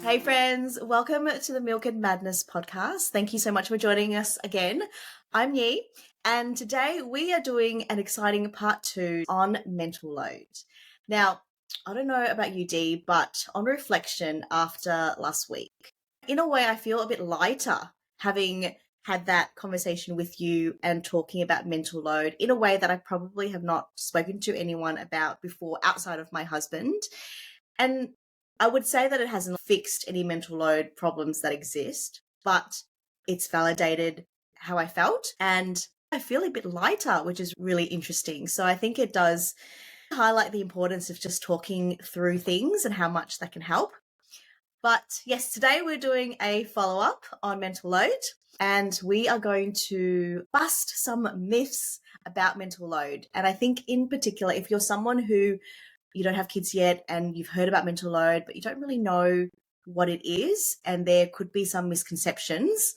Hey friends, welcome to the Milk and Madness podcast. Thank you so much for joining us again. I'm Nhi, and today we are doing an exciting part 2 on mental load. Now, I don't know about you, Dee, but on reflection after last week, in a way I feel a bit lighter having had that conversation with you and talking about mental load in a way that I probably have not spoken to anyone about before outside of my husband. And I would say that it hasn't fixed any mental load problems that exist, but it's validated how I felt and I feel a bit lighter, which is really interesting. So I think it does highlight the importance of just talking through things and how much that can help. But yes, today we're doing a follow-up on mental load and we are going to bust some myths about mental load. And I think in particular, if you're someone who you don't have kids yet and you've heard about mental load, but you don't really know what it is, and there could be some misconceptions,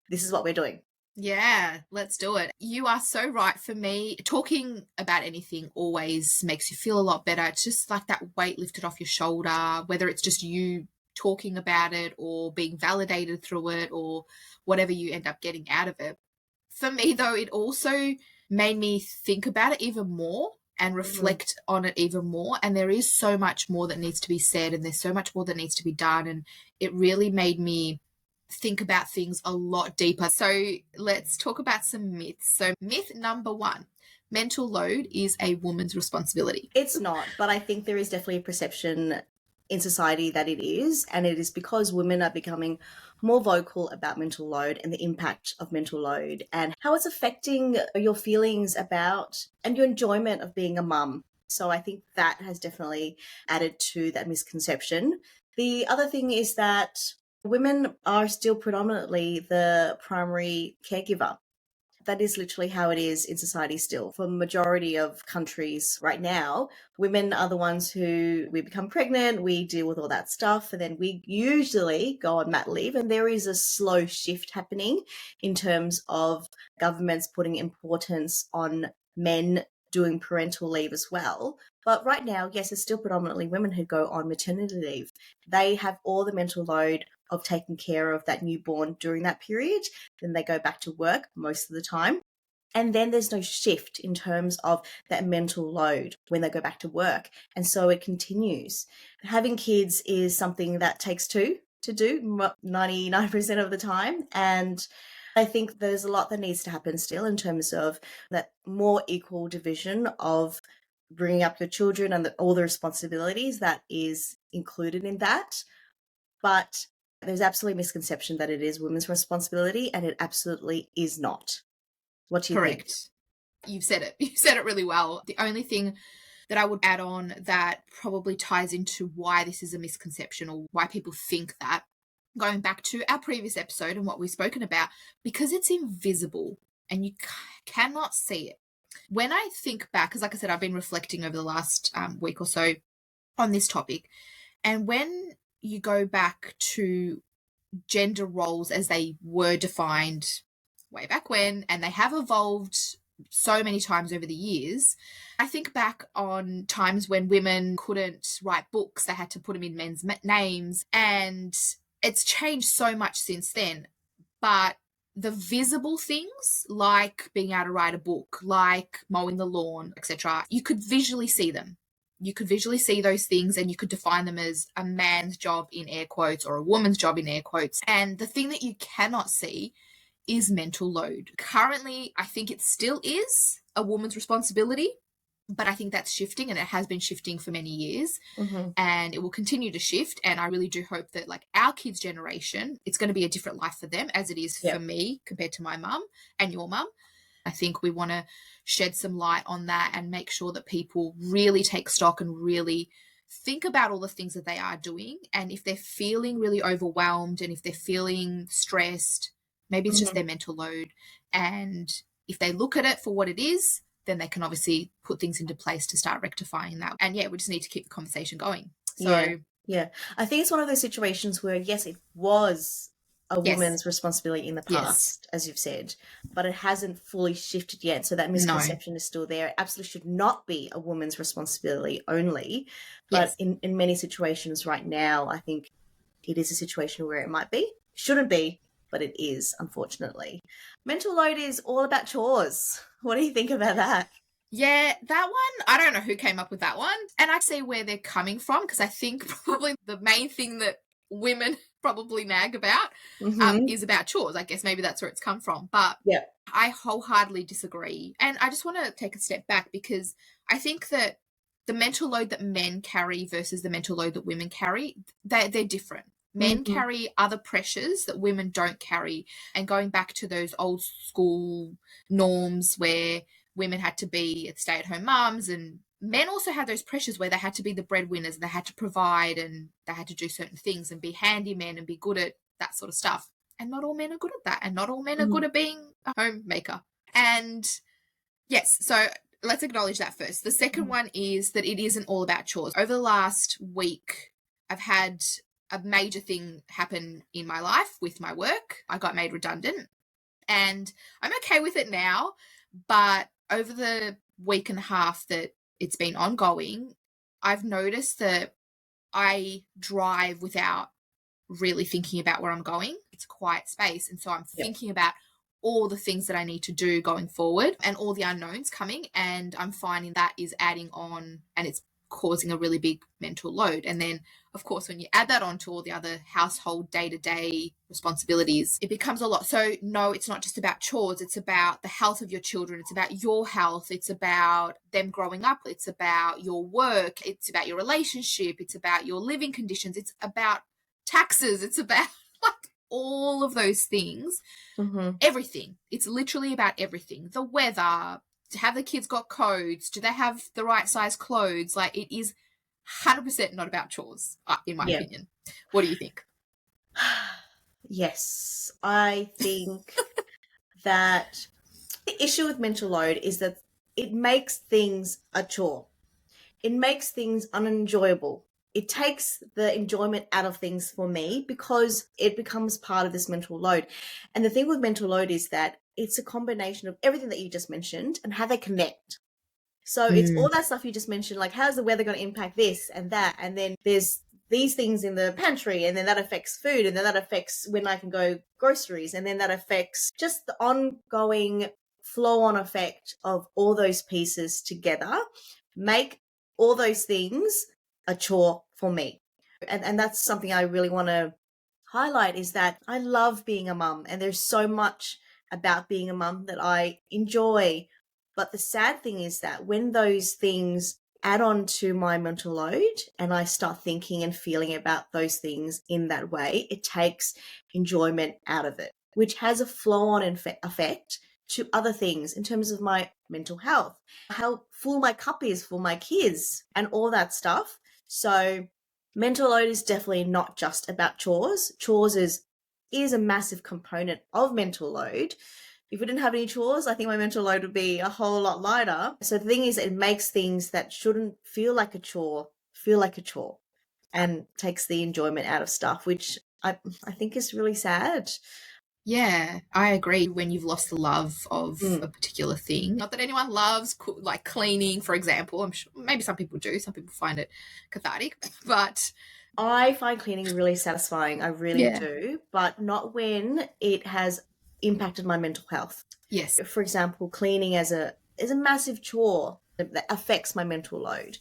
this is what we're doing. Yeah, let's do it. You are so right. For me, talking about anything always makes you feel a lot better. It's just like that weight lifted off your shoulder, whether it's just you talking about it or being validated through it or whatever you end up getting out of it. For me, though, it also made me think about it even more and reflect on it even more. And there is so much more that needs to be said and there's so much more that needs to be done. And it really made me think about things a lot deeper. So let's talk about some myths. So myth number 1, mental load is a woman's responsibility. It's not, but I think there is definitely a perception in society that it is, and it is because women are becoming more vocal about mental load and the impact of mental load and how it's affecting your feelings about and your enjoyment of being a mum. So I think that has definitely added to that misconception. The other thing is that women are still predominantly the primary caregiver. That is literally how it is in society still. For the majority of countries right now, women are the ones who we become pregnant, we deal with all that stuff, and then we usually go on mat leave. And there is a slow shift happening in terms of governments putting importance on men doing parental leave as well. But right now, yes, it's still predominantly women who go on maternity leave. They have all the mental load of taking care of that newborn during that period. Then they go back to work most of the time. And then there's no shift in terms of that mental load when they go back to work. And so it continues. Having kids is something that takes two to do 99% of the time. And I think there's a lot that needs to happen still in terms of that more equal division of bringing up your children and all the responsibilities that is included in that. But there's absolutely misconception that it is women's responsibility, and it absolutely is not. What do you think? You've said it. You said it really well. The only thing that I would add on that probably ties into why this is a misconception or why people think that, going back to our previous episode and what we've spoken about, because it's invisible and you cannot see it. When I think back, because like I said, I've been reflecting over the last week or so on this topic, and when you go back to gender roles as they were defined way back when, and they have evolved so many times over the years. I think back on times when women couldn't write books, they had to put them in men's names, and it's changed so much since then. But the visible things, like being able to write a book, like mowing the lawn, etc., you could visually see them. You could visually see those things and you could define them as a man's job in air quotes or a woman's job in air quotes. And the thing that you cannot see is mental load. Currently, I think it still is a woman's responsibility, but I think that's shifting, and it has been shifting for many years, and it will continue to shift. And I really do hope that, like, our kids' generation, it's going to be a different life for them as it is for me compared to my mum and your mum. I think we want to shed some light on that and make sure that people really take stock and really think about all the things that they are doing. And if they're feeling really overwhelmed and if they're feeling stressed, maybe it's just their mental load. And if they look at it for what it is, then they can obviously put things into place to start rectifying that. And yeah, we just need to keep the conversation going. So yeah. I think it's one of those situations where, yes, it was a woman's responsibility in the past, as you've said, but it hasn't fully shifted yet. So that misconception is still there. It absolutely should not be a woman's responsibility only. But in many situations right now, I think it is a situation where it might be, shouldn't be, but it is, unfortunately. Mental load is all about chores. What do you think about that? Yeah, that one, I don't know who came up with that one. And I see where they're coming from, because I think probably the main thing that women probably nag about is about chores. I guess maybe that's where it's come from. But Yeah. I wholeheartedly disagree. And I just want to take a step back, because I think that the mental load that men carry versus the mental load that women carry, they're different. Men carry other pressures that women don't carry. And going back to those old school norms where women had to be stay-at-home mums, and men also had those pressures where they had to be the breadwinners, and they had to provide, and they had to do certain things and be handymen and be good at that sort of stuff. And not all men are good at that, and not all men are good at being a homemaker. And yes, so let's acknowledge that first. The second one is that it isn't all about chores. Over the last week, I've had a major thing happen in my life with my work. I got made redundant, and I'm okay with it now, but over the week and a half that it's been ongoing, I've noticed that I drive without really thinking about where I'm going. It's a quiet space. And so I'm thinking about all the things that I need to do going forward and all the unknowns coming. And I'm finding that is adding on, and it's causing a really big mental load. And then, of course, when you add that on to all the other household day-to-day responsibilities, it becomes a lot. So no, it's not just about chores. It's about the health of your children. It's about your health. It's about them growing up. It's about your work. It's about your relationship. It's about your living conditions. It's about taxes. It's about like all of those things. Everything. It's literally about everything. The weather. Have the kids got codes? Do they have the right size clothes? Like, it is 100% not about chores, in my opinion. What do you think? Yes, I think that the issue with mental load is that it makes things a chore. It makes things unenjoyable. It takes the enjoyment out of things for me because it becomes part of this mental load. And the thing with mental load is that it's a combination of everything that you just mentioned and how they connect. So it's all that stuff you just mentioned, like how's the weather going to impact this and that? And then there's these things in the pantry, and then that affects food, and then that affects when I can go groceries, and then that affects just the ongoing flow-on effect of all those pieces together make all those things a chore for me. And that's something I really want to highlight, is that I love being a mum, and there's so much about being a mum that I enjoy. But the sad thing is that when those things add on to my mental load and I start thinking and feeling about those things in that way, it takes enjoyment out of it, which has a flow-on effect to other things in terms of my mental health, how full my cup is for my kids and all that stuff. So mental load is definitely not just about chores. Chores is a massive component of mental load. If we didn't have any chores, I think my mental load would be a whole lot lighter. So the thing is, it makes things that shouldn't feel like a chore feel like a chore, and takes the enjoyment out of stuff, which I think is really sad. Yeah, I agree. When you've lost the love of a particular thing, not that anyone loves like cleaning, for example. I'm sure maybe some people do. Some people find it cathartic, but I find cleaning really satisfying. I really do, but not when it has impacted my mental health. Yes. For example, cleaning is a massive chore that affects my mental load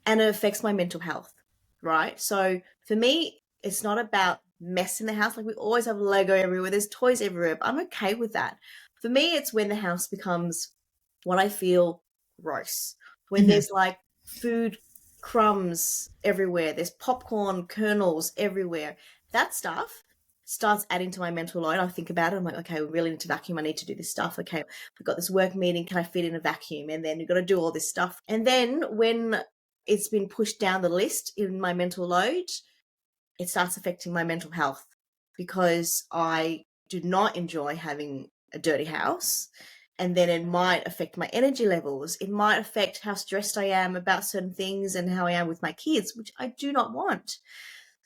and it affects my mental health, right? So for me, it's not about mess in the house. Like, we always have Lego everywhere, there's toys everywhere, but I'm okay with that. For me, it's when the house becomes what I feel gross, when there's like food crumbs everywhere, there's popcorn kernels everywhere. That stuff starts adding to my mental load. I think about it. I'm like, okay, we really need to vacuum. I need to do this stuff. Okay, we've got this work meeting. Can I fit in a vacuum? And then we've got to do all this stuff. And then when it's been pushed down the list in my mental load, it starts affecting my mental health because I do not enjoy having a dirty house. And then it might affect my energy levels. It might affect how stressed I am about certain things and how I am with my kids, which I do not want.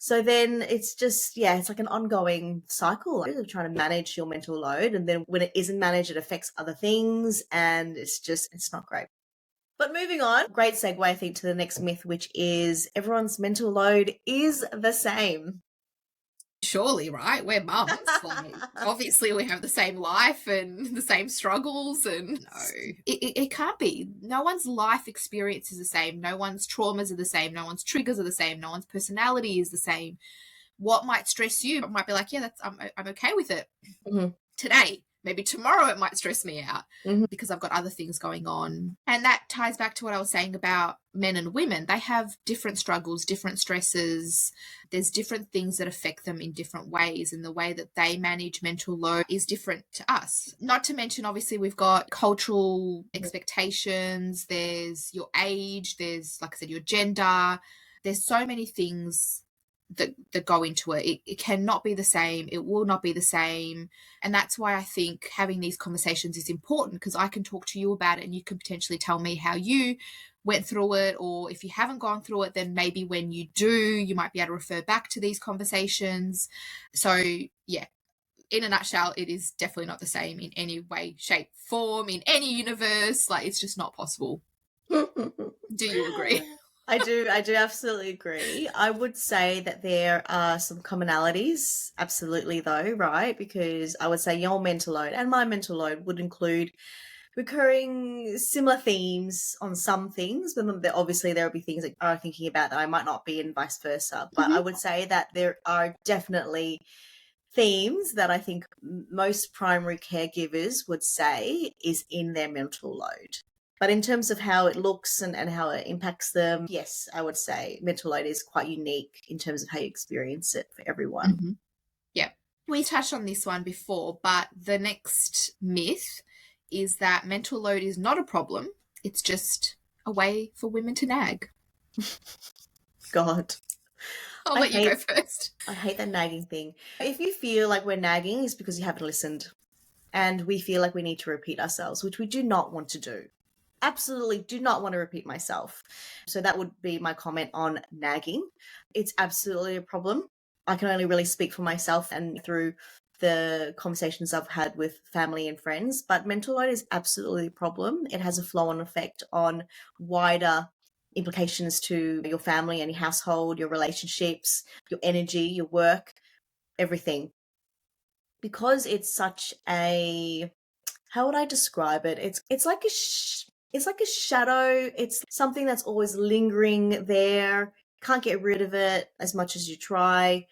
So then it's just, it's like an ongoing cycle of trying to manage your mental load. And then when it isn't managed, it affects other things. And it's not great. But moving on, great segue, I think, to the next myth, which is everyone's mental load is the same. Surely, right? We're mums. Like, obviously, we have the same life and the same struggles. And no, it can't be. No one's life experience is the same. No one's traumas are the same. No one's triggers are the same. No one's personality is the same. What might stress you might be like, yeah, I'm okay with it today. Maybe tomorrow it might stress me out because I've got other things going on. And that ties back to what I was saying about men and women. They have different struggles, different stresses. There's different things that affect them in different ways, and the way that they manage mental load is different to us. Not to mention, obviously, we've got cultural expectations. There's your age. There's, like I said, your gender. There's so many things that go into it. It cannot be the same. It will not be the same. And that's why I think having these conversations is important, because I can talk to you about it and you can potentially tell me how you went through it, or if you haven't gone through it, then maybe when you do, you might be able to refer back to these conversations. So yeah, in a nutshell, it is definitely not the same in any way, shape, form, in any universe. Like, it's just not possible. Do you agree? I do absolutely agree. I would say that there are some commonalities, absolutely, though, right? Because I would say your mental load and my mental load would include recurring similar themes on some things, but obviously there will be things that I'm thinking about that I might not be, and vice versa. But I would say that there are definitely themes that I think most primary caregivers would say is in their mental load. But in terms of how it looks and how it impacts them, yes, I would say mental load is quite unique in terms of how you experience it for everyone. Yeah. We touched on this one before, but the next myth is that mental load is not a problem. It's just a way for women to nag. God. I'll let you go first. I hate that nagging thing. If you feel like we're nagging, it's because you haven't listened. And we feel like we need to repeat ourselves, which we do not want to do. Absolutely do not want to repeat myself. So that would be my comment on nagging. It's absolutely a problem. I can only really speak for myself and through the conversations I've had with family and friends, but mental load is absolutely a problem. It has a flow-on effect on wider implications to your family and your household, your relationships, your energy, your work, everything. Because it's such a, how would I describe it? It's like it's like a shadow. It's something that's always lingering there. Can't get rid of it as much as you try.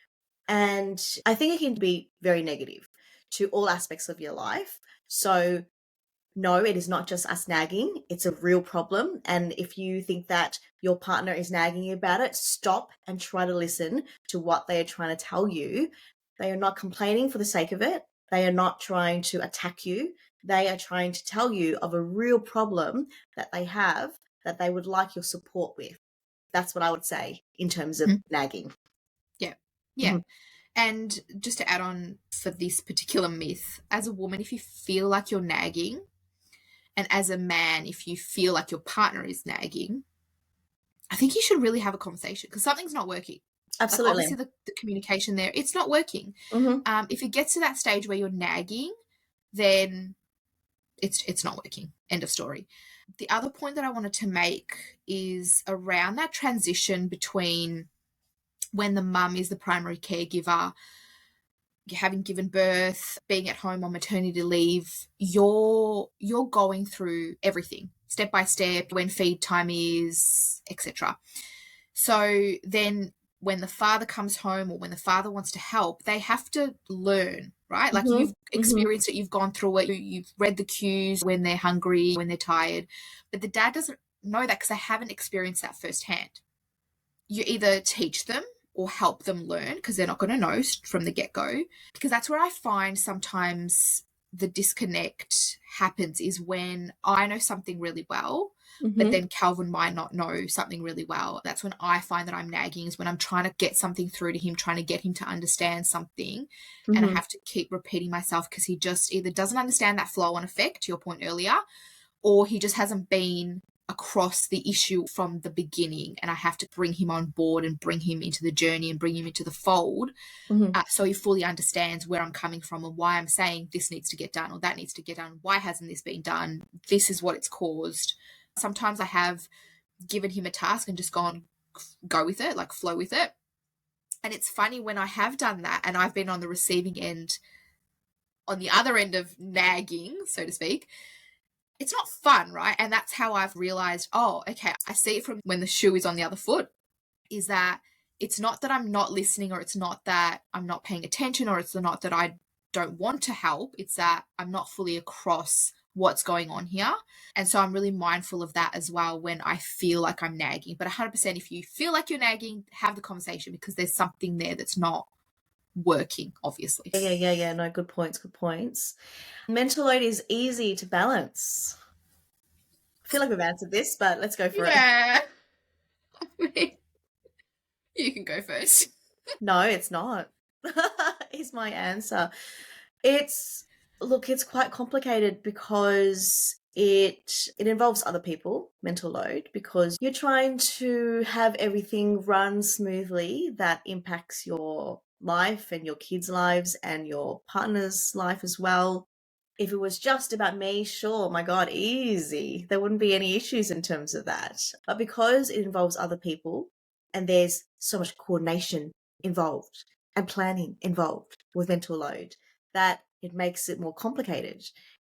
And I think it can be very negative to all aspects of your life. So no, it is not just us nagging. It's a real problem. And if you think that your partner is nagging you about it, stop and try to listen to what they are trying to tell you. They are not complaining for the sake of it. They are not trying to attack you. They are trying to tell you of a real problem that they have that they would like your support with. That's what I would say in terms of nagging. Yeah. Yeah. And just to add on for this particular myth, as a woman, if you feel like you're nagging, and as a man, if you feel like your partner is nagging, I think you should really have a conversation, because something's not working. Absolutely. Like, obviously the communication there, it's not working. If it gets to that stage where you're nagging, then it's not working. End of story. The other point that I wanted to make is around that transition between when the mum is the primary caregiver, having given birth, being at home on maternity leave, you're going through everything step by step, when feed time is, etc. So then when the father comes home, or when the father wants to help, they have to learn, right? Like, you've experienced it, you've gone through it, you've read the cues when they're hungry, when they're tired. But the dad doesn't know that because they haven't experienced that firsthand. You either teach them or help them learn, because they're not going to know from the get-go. Because that's where I find sometimes the disconnect happens, is when I know something really well, but then Calvin might not know something really well. That's when I find that I'm nagging, is when I'm trying to get something through to him, trying to get him to understand something. And I have to keep repeating myself, because he just either doesn't understand that flow-on effect, to your point earlier, or he just hasn't been across the issue from the beginning, and I have to bring him on board and bring him into the journey and bring him into the fold, so he fully understands where I'm coming from and why I'm saying this needs to get done or that needs to get done. Why hasn't this been done? This is what it's caused. Sometimes I have given him a task and just gone, go with it, like flow with it. And it's funny when I have done that and I've been on the receiving end, on the other end of nagging, so to speak, it's not fun, right? And that's how I've realized, oh, okay, I see it from when the shoe is on the other foot, is that it's not that I'm not listening, or it's not that I'm not paying attention, or it's not that I don't want to help. It's that I'm not fully across what's going on here. And so I'm really mindful of that as well when I feel like I'm nagging. But 100%, if you feel like you're nagging, have the conversation, because there's something there that's not working, obviously. Yeah. No, good points. Mental load is easy to balance. I feel like we've answered this, but let's go for it. Yeah. You can go first. No, it's not. Is my answer. It's quite complicated because it involves other people, mental load, because you're trying to have everything run smoothly that impacts your life and your kids' lives and your partner's life as well. If it was just about me, sure, my God, easy. There wouldn't be any issues in terms of that. But because it involves other people and there's so much coordination involved and planning involved with mental load, that it makes it more complicated.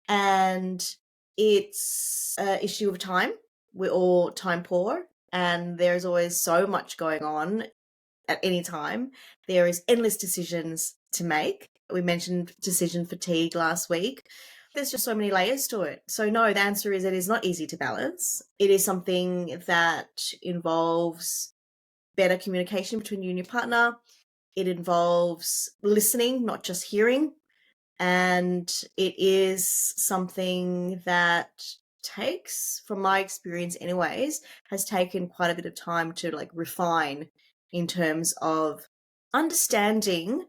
And it's an issue of time. We're all time poor, and there's always so much going on at any time. There is endless decisions to make. We mentioned decision fatigue last week. There's just so many layers to it. So no, the answer is it is not easy to balance. It is something that involves better communication between you and your partner. It involves listening, not just hearing. And it is something that takes, from my experience anyways, has taken quite a bit of time to like refine in terms of understanding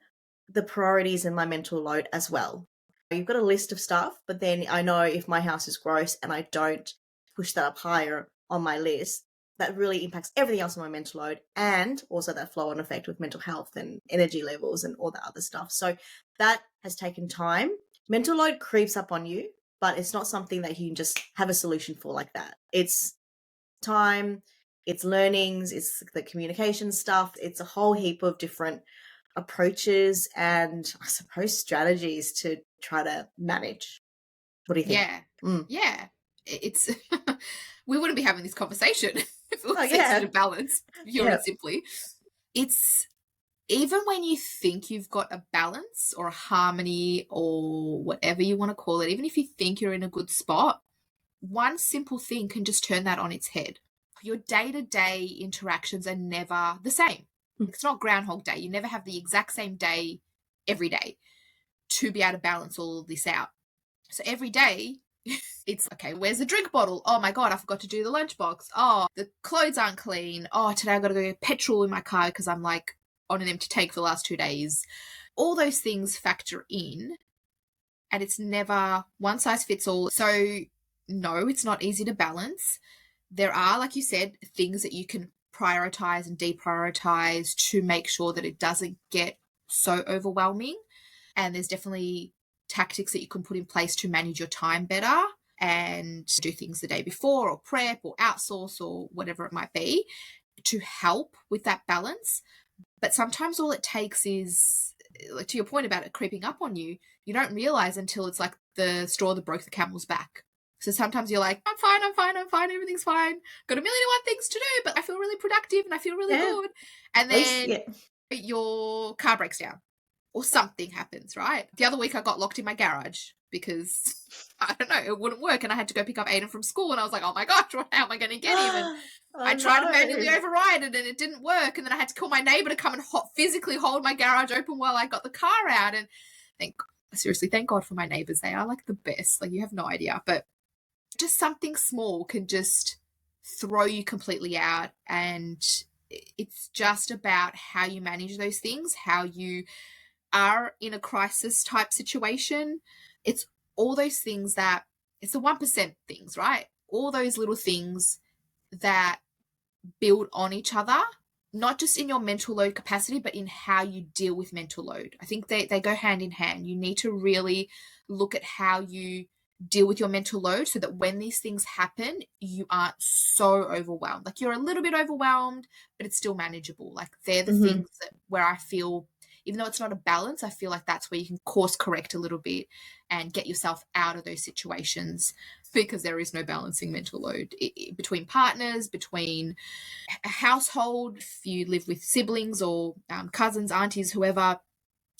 the priorities in my mental load as well. You've got a list of stuff, but then I know if my house is gross and I don't push that up higher on my list, that really impacts everything else on my mental load, and also that flow on effect with mental health and energy levels and all that other stuff. So that has taken time. Mental load creeps up on you, but it's not something that you can just have a solution for like that. It's time, it's learnings, it's the communication stuff, it's a whole heap of different approaches and I suppose strategies to try to manage. What do you think? Yeah. It's we wouldn't be having this conversation if it was easy to balance, pure and simply. It's even when you think you've got a balance or a harmony or whatever you want to call it, even if you think you're in a good spot, one simple thing can just turn that on its head. Your day-to-day interactions are never the same. It's not Groundhog Day. You never have the exact same day every day to be able to balance all of this out. So every day, it's, okay, where's the drink bottle? Oh my God, I forgot to do the lunchbox. Oh, the clothes aren't clean. Oh, today I've got to go get petrol in my car because I'm like on an empty tank for the last 2 days. All those things factor in, and it's never one size fits all. So no, it's not easy to balance. There are, like you said, things that you can prioritize and deprioritize to make sure that it doesn't get so overwhelming. And there's definitely tactics that you can put in place to manage your time better and do things the day before or prep or outsource or whatever it might be to help with that balance. But sometimes all it takes is, like to your point about it creeping up on you, you don't realize until it's like the straw that broke the camel's back. So sometimes you're like, I'm fine, everything's fine. Got a million and one things to do, but I feel really productive and I feel really good. And then your car breaks down or something happens, right? The other week I got locked in my garage because, I don't know, it wouldn't work and I had to go pick up Aiden from school and I was like, oh my gosh, how am I going to get him? And I tried to manually override it and it didn't work, and then I had to call my neighbour to come and physically hold my garage open while I got the car out. And seriously, thank God for my neighbours. They are like the best. Like, you have no idea. But just something small can just throw you completely out, and it's just about how you manage those things, how you are in a crisis type situation. It's all those things that, it's the 1% things, right? All those little things that build on each other, not just in your mental load capacity, but in how you deal with mental load. I think they go hand in hand. You need to really look at how you deal with your mental load so that when these things happen, you aren't so overwhelmed. Like, you're a little bit overwhelmed, but it's still manageable. Like, they're the things that where I feel, even though it's not a balance, I feel like that's where you can course correct a little bit and get yourself out of those situations, because there is no balancing mental load between partners, between a household, if you live with siblings or cousins, aunties, whoever.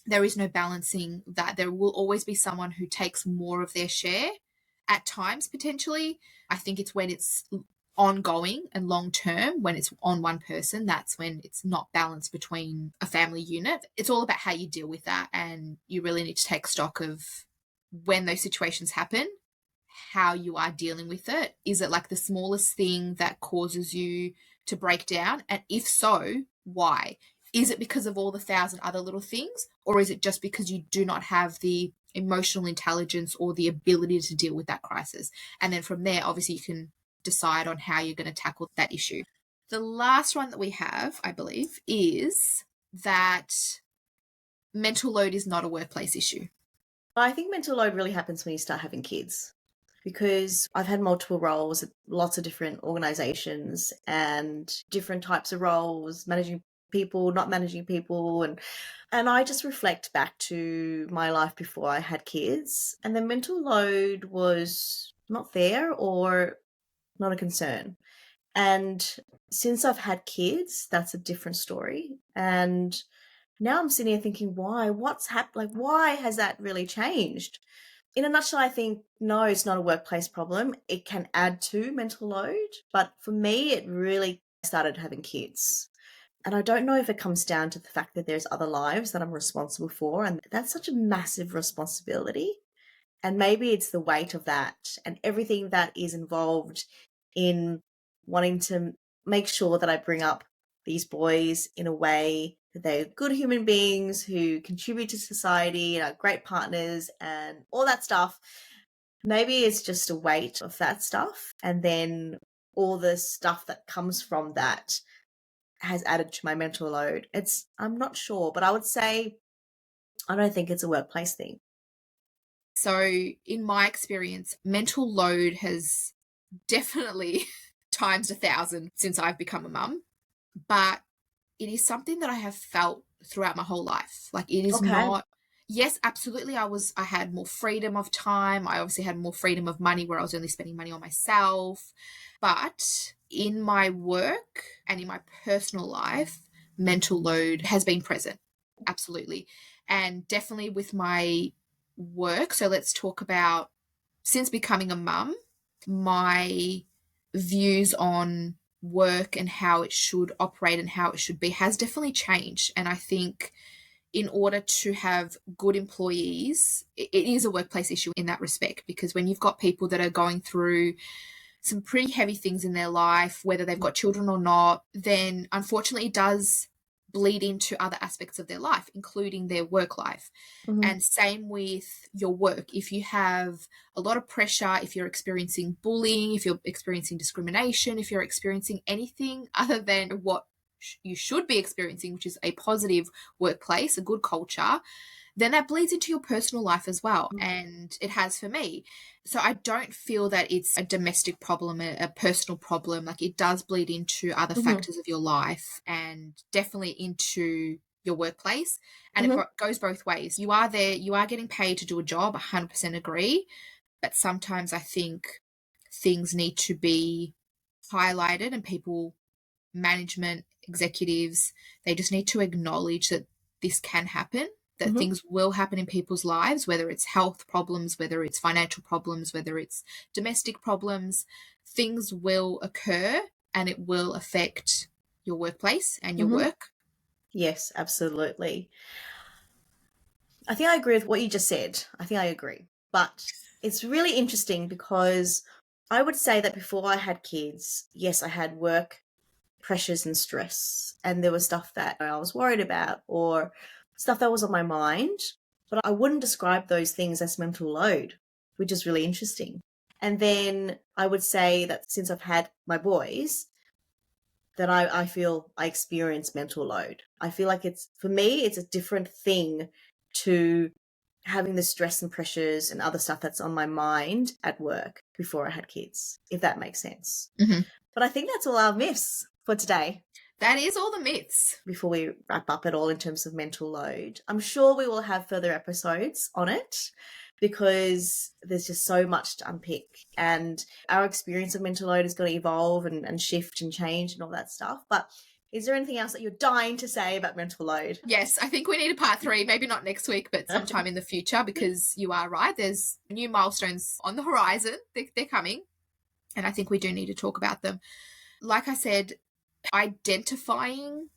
There is no balancing that. There will always be someone who takes more of their share at times, potentially. I think it's when it's ongoing and long term, when it's on one person, that's when it's not balanced between a family unit. It's all about how you deal with that, and you really need to take stock of when those situations happen, how you are dealing with it. Is it like the smallest thing that causes you to break down? And if so, why? Is it because of all the thousand other little things, or is it just because you do not have the emotional intelligence or the ability to deal with that crisis? And then from there, obviously, you can decide on how you're going to tackle that issue. The last one that we have, I believe, is that mental load is not a workplace issue. I think mental load really happens when you start having kids, because I've had multiple roles at lots of different organizations and different types of roles, managing people, not managing people, and I just reflect back to my life before I had kids, and the mental load was not there or not a concern. And since I've had kids, that's a different story. And now I'm sitting here thinking, why? What's happened? Like, why has that really changed? In a nutshell, I think, no, it's not a workplace problem. It can add to mental load. But for me, it really started having kids. And I don't know if it comes down to the fact that there's other lives that I'm responsible for. And that's such a massive responsibility. And maybe it's the weight of that and everything that is involved in wanting to make sure that I bring up these boys in a way that they're good human beings who contribute to society and are great partners and all that stuff. Maybe it's just a weight of that stuff. And then all the stuff that comes from that has added to my mental load. I'm not sure, but I would say I don't think it's a workplace thing. So, in my experience, mental load has definitely times 1,000 since I've become a mum, but it is something that I have felt throughout my whole life. Like, it is Okay. not. Yes, absolutely. I had more freedom of time. I obviously had more freedom of money, where I was only spending money on myself. But in my work and in my personal life, mental load has been present. Absolutely. And definitely with my work. So let's talk about, since becoming a mum, my views on work and how it should operate and how it should be has definitely changed. And I think in order to have good employees, it is a workplace issue in that respect, because when you've got people that are going through some pretty heavy things in their life, whether they've got children or not, then unfortunately it does bleed into other aspects of their life, including their work life. Mm-hmm. And same with your work. If you have a lot of pressure, if you're experiencing bullying, if you're experiencing discrimination, if you're experiencing anything other than what you should be experiencing, which is a positive workplace, a good culture, then that bleeds into your personal life as well. And it has for me. So I don't feel that it's a domestic problem, a personal problem. Like, it does bleed into other factors of your life and definitely into your workplace. And it goes both ways. You are there, you are getting paid to do a job, 100% agree. But sometimes I think things need to be highlighted, and people, management, executives, they just need to acknowledge that this can happen, that things will happen in people's lives, whether it's health problems, whether it's financial problems, whether it's domestic problems. Things will occur and it will affect your workplace and your work. Yes, absolutely. I think I agree with what you just said. I think I agree. But it's really interesting because I would say that before I had kids, yes, I had work pressures and stress, and there was stuff that I was worried about or stuff that was on my mind, but I wouldn't describe those things as mental load, which is really interesting. And then I would say that since I've had my boys, that I feel I experience mental load. I feel like for me, it's a different thing to having the stress and pressures and other stuff that's on my mind at work before I had kids, if that makes sense. But I think that's all our myths for today. That is all the myths. Before we wrap up at all in terms of mental load, I'm sure we will have further episodes on it because there's just so much to unpick, and our experience of mental load is going to evolve and shift and change and all that stuff. But is there anything else that you're dying to say about mental load? Yes, I think we need a part 3, maybe not next week, but sometime in the future, because you are right. There's new milestones on the horizon. They're coming, and I think we do need to talk about them. Like I said, identifying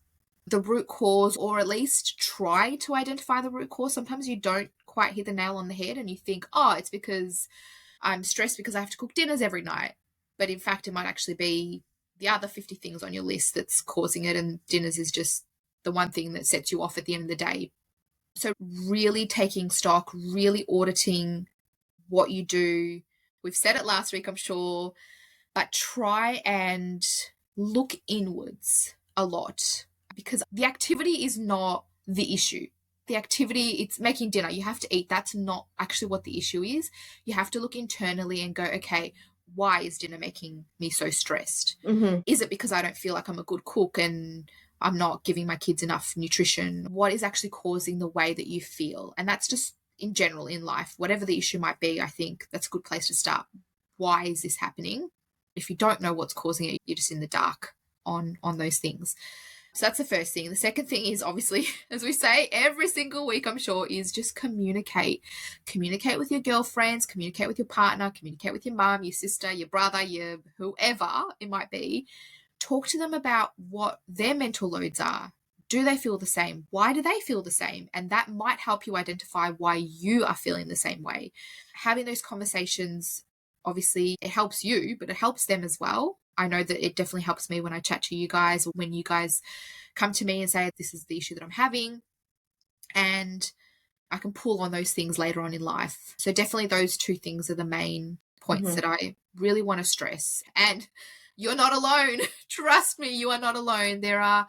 the root cause, or at least try to identify the root cause. Sometimes you don't quite hit the nail on the head and you think, oh, it's because I'm stressed because I have to cook dinners every night. But in fact, it might actually be the other 50 things on your list that's causing it, and dinners is just the one thing that sets you off at the end of the day. So really taking stock, really auditing what you do. We've said it last week, I'm sure, but try and look inwards a lot, because the activity is not the issue. The activity, it's making dinner, you have to eat. That's not actually what the issue is. You have to look internally and go, okay, why is dinner making me so stressed? Mm-hmm. Is it because I don't feel like I'm a good cook and I'm not giving my kids enough nutrition? What is actually causing the way that you feel? And that's just in general in life, whatever the issue might be. I think that's a good place to start. Why is this happening? If you don't know what's causing it, you're just in the dark on those things. So that's the first thing. The second thing is, obviously, as we say every single week, I'm sure, is just communicate. Communicate with your girlfriends, communicate with your partner, communicate with your mum, your sister, your brother, your whoever it might be. Talk to them about what their mental loads are. Do they feel the same? Why do they feel the same? And that might help you identify why you are feeling the same way. Having those conversations, obviously, it helps you, but it helps them as well. I know that it definitely helps me when I chat to you guys, or when you guys come to me and say, this is the issue that I'm having. And I can pull on those things later on in life. So definitely those 2 things are the main points that I really want to stress. And you're not alone. Trust me, you are not alone. There are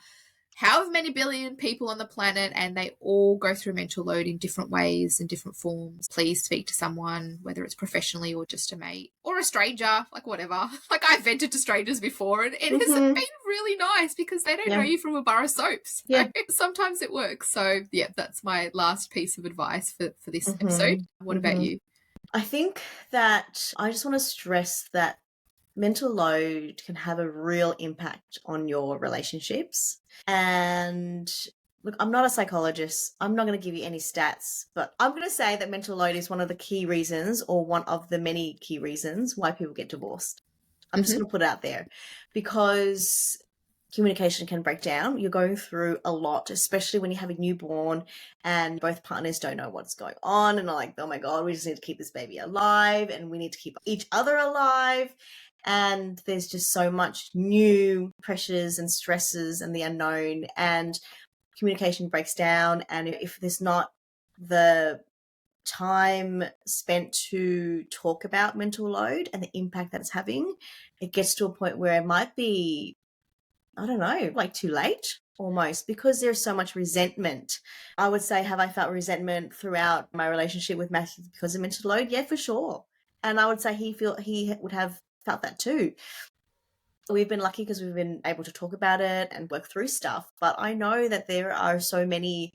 however many billion people on the planet, and they all go through mental load in different ways and different forms. Please speak to someone, whether it's professionally or just a mate or a stranger, like whatever. Like, I've vented to strangers before, and it has been really nice because they don't know you from a bar of soaps. So sometimes it works. So yeah, that's my last piece of advice for this episode. What about you? I think that I just want to stress that mental load can have a real impact on your relationships. And look, I'm not a psychologist. I'm not going to give you any stats, but I'm going to say that mental load is one of the key reasons, or one of the many key reasons, why people get divorced. I'm just going to put it out there, because communication can break down. You're going through a lot, especially when you have a newborn and both partners don't know what's going on and are like, oh my God, we just need to keep this baby alive and we need to keep each other alive. And there's just so much new pressures and stresses and the unknown, and communication breaks down. And if there's not the time spent to talk about mental load and the impact that it's having, it gets to a point where it might be, I don't know, like too late almost, because there's so much resentment. I would say, have I felt resentment throughout my relationship with Matthew because of mental load? Yeah, for sure. And I would say he would have felt that too. We've been lucky because we've been able to talk about it and work through stuff. But I know that there are so many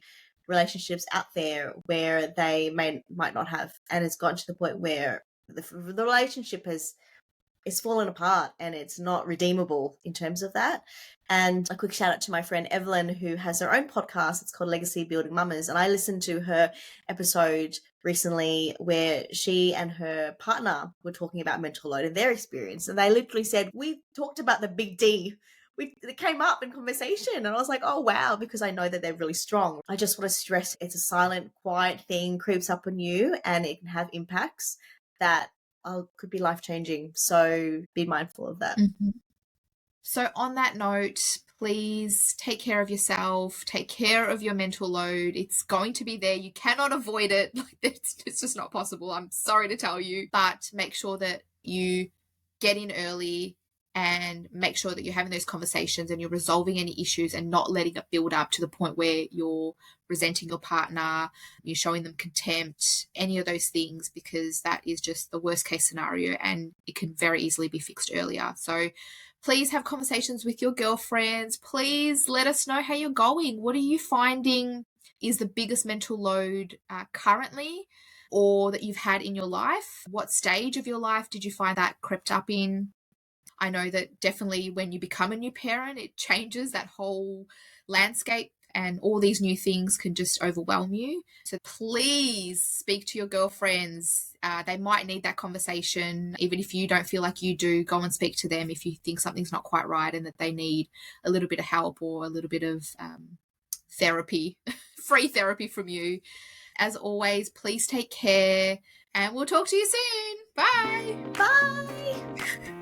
relationships out there where they might not have, and it's gotten to the point where the relationship it's fallen apart and it's not redeemable in terms of that. And a quick shout out to my friend Evelyn, who has her own podcast. It's called Legacy Building Mamas. And I listened to her episode recently where she and her partner were talking about mental load and their experience. And they literally said, we talked about the big D. It came up in conversation, and I was like, oh, wow, because I know that they're really strong. I just want to stress it's a silent, quiet thing, creeps up on you, and it can have impacts that could be life-changing. So be mindful of that. So on that note, please take care of yourself, take care of your mental load. It's going to be there. You cannot avoid it. It's just not possible. I'm sorry to tell you, but make sure that you get in early and make sure that you're having those conversations and you're resolving any issues and not letting it build up to the point where you're resenting your partner, you're showing them contempt, any of those things, because that is just the worst case scenario and it can very easily be fixed earlier. So Please have conversations with your girlfriends. Please let us know how you're going. What are you finding is the biggest mental load currently, or that you've had in your life? What stage of your life did you find that crept up in? I know that definitely when you become a new parent, it changes that whole landscape, and all these new things can just overwhelm you. So please speak to your girlfriends. They might need that conversation. Even if you don't feel like you do, go and speak to them if you think something's not quite right and that they need a little bit of help or a little bit of therapy, free therapy from you. As always, please take care, and we'll talk to you soon. Bye. Bye.